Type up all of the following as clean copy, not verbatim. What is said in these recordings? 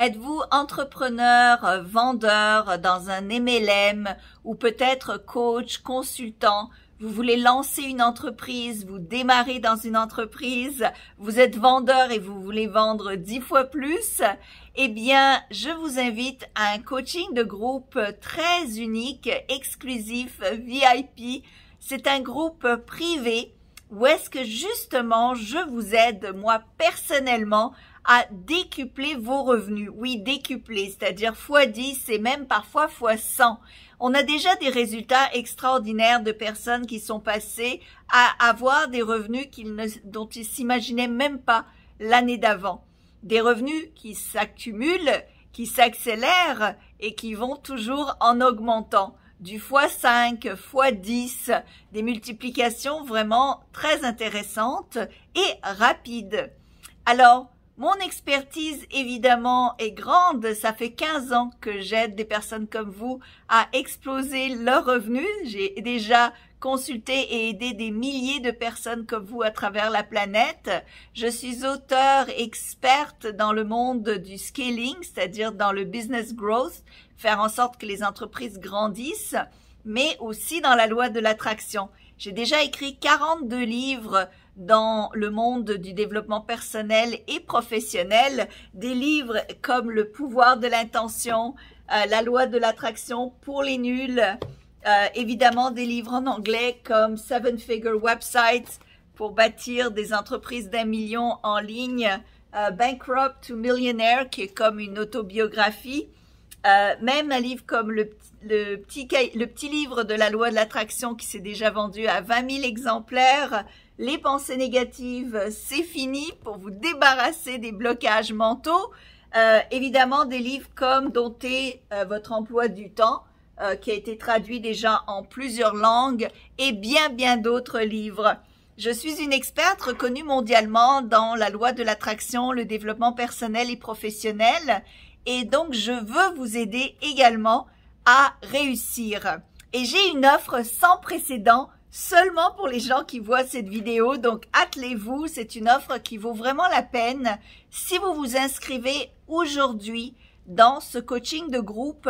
Êtes-vous entrepreneur, vendeur dans un MLM ou peut-être coach, consultant? Vous voulez lancer une entreprise, vous démarrez dans une entreprise, vous êtes vendeur et vous voulez vendre 10 fois plus? Eh bien, je vous invite à un coaching de groupe très unique, exclusif, VIP. C'est un groupe privé où est-ce que justement je vous aide, moi personnellement, à décupler vos revenus. Oui, décupler, c'est-à-dire x10 et même parfois x100. On a déjà des résultats extraordinaires de personnes qui sont passées à avoir des revenus dont ils s'imaginaient même pas l'année d'avant. Des revenus qui s'accumulent, qui s'accélèrent et qui vont toujours en augmentant. Du x5, x10, des multiplications vraiment très intéressantes et rapides. Alors, mon expertise, évidemment, est grande. Ça fait 15 ans que j'aide des personnes comme vous à exploser leurs revenus. J'ai déjà consulté et aidé des milliers de personnes comme vous à travers la planète. Je suis auteure experte dans le monde du scaling, c'est-à-dire dans le business growth, faire en sorte que les entreprises grandissent, mais aussi dans la loi de l'attraction. J'ai déjà écrit 42 livres dans le monde du développement personnel et professionnel, des livres comme Le pouvoir de l'intention, La loi de l'attraction pour les nuls, évidemment des livres en anglais comme Seven Figure Websites pour bâtir des entreprises d'1 million en ligne, Bankrupt to Millionaire qui est comme une autobiographie, même un livre comme le petit livre de la loi de l'attraction qui s'est déjà vendu à 20 000 exemplaires, Les pensées négatives, c'est fini pour vous débarrasser des blocages mentaux. Évidemment, des livres comme Dompter votre emploi du temps, qui a été traduit déjà en plusieurs langues, et bien d'autres livres. Je suis une experte reconnue mondialement dans la loi de l'attraction, le développement personnel et professionnel, et donc je veux vous aider également à réussir. Et j'ai une offre sans précédent seulement pour les gens qui voient cette vidéo, donc attelez-vous, c'est une offre qui vaut vraiment la peine. Si vous vous inscrivez aujourd'hui dans ce coaching de groupe,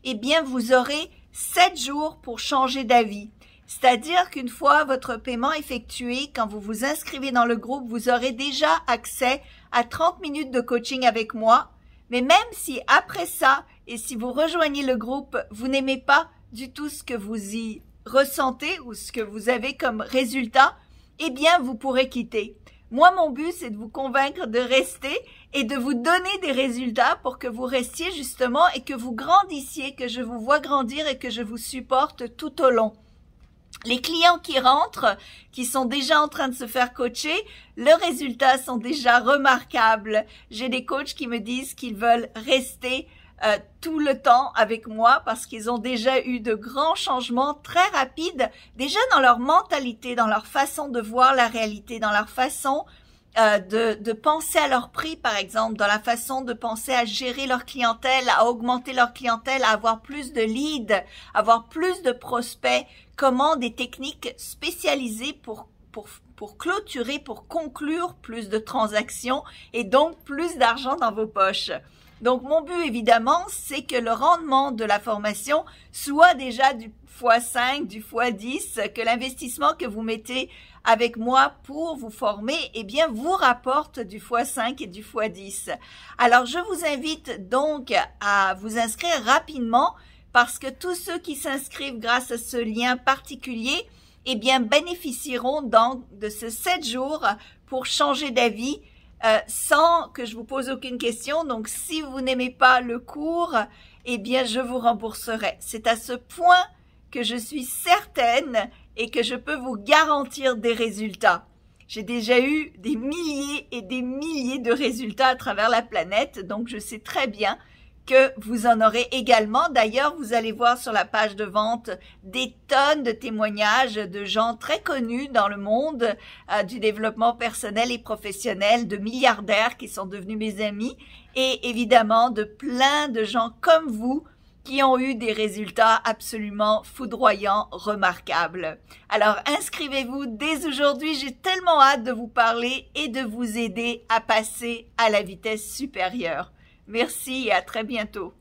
eh bien vous aurez 7 jours pour changer d'avis. C'est-à-dire qu'une fois votre paiement effectué, quand vous vous inscrivez dans le groupe, vous aurez déjà accès à 30 minutes de coaching avec moi. Mais même si après ça, et si vous rejoignez le groupe, vous n'aimez pas du tout ce que vous y ressentez ou ce que vous avez comme résultat, eh bien, vous pourrez quitter. Moi, mon but, c'est de vous convaincre de rester et de vous donner des résultats pour que vous restiez justement et que vous grandissiez, que je vous vois grandir et que je vous supporte tout au long. Les clients qui rentrent, qui sont déjà en train de se faire coacher, leurs résultats sont déjà remarquables. J'ai des coachs qui me disent qu'ils veulent rester tout le temps avec moi parce qu'ils ont déjà eu de grands changements très rapides, déjà dans leur mentalité, dans leur façon de voir la réalité, dans leur façon de penser à leur prix, par exemple, dans la façon de penser à gérer leur clientèle, à augmenter leur clientèle, à avoir plus de leads, avoir plus de prospects, comment des techniques spécialisées pour clôturer, pour conclure plus de transactions et donc plus d'argent dans vos poches. Donc, mon but, évidemment, c'est que le rendement de la formation soit déjà du x5, du x10, que l'investissement que vous mettez avec moi pour vous former, eh bien, vous rapporte du x5 et du x10. Alors, je vous invite donc à vous inscrire rapidement parce que tous ceux qui s'inscrivent grâce à ce lien particulier, eh bien, bénéficieront donc de ces 7 jours pour changer d'avis sans que je vous pose aucune question. Donc, si vous n'aimez pas le cours, eh bien, je vous rembourserai. C'est à ce point que je suis certaine et que je peux vous garantir des résultats. J'ai déjà eu des milliers et des milliers de résultats à travers la planète, donc je sais très bien que vous en aurez également. D'ailleurs, vous allez voir sur la page de vente des tonnes de témoignages de gens très connus dans le monde du développement personnel et professionnel, de milliardaires qui sont devenus mes amis et évidemment de plein de gens comme vous qui ont eu des résultats absolument foudroyants, remarquables. Alors, inscrivez-vous dès aujourd'hui. J'ai tellement hâte de vous parler et de vous aider à passer à la vitesse supérieure. Merci et à très bientôt.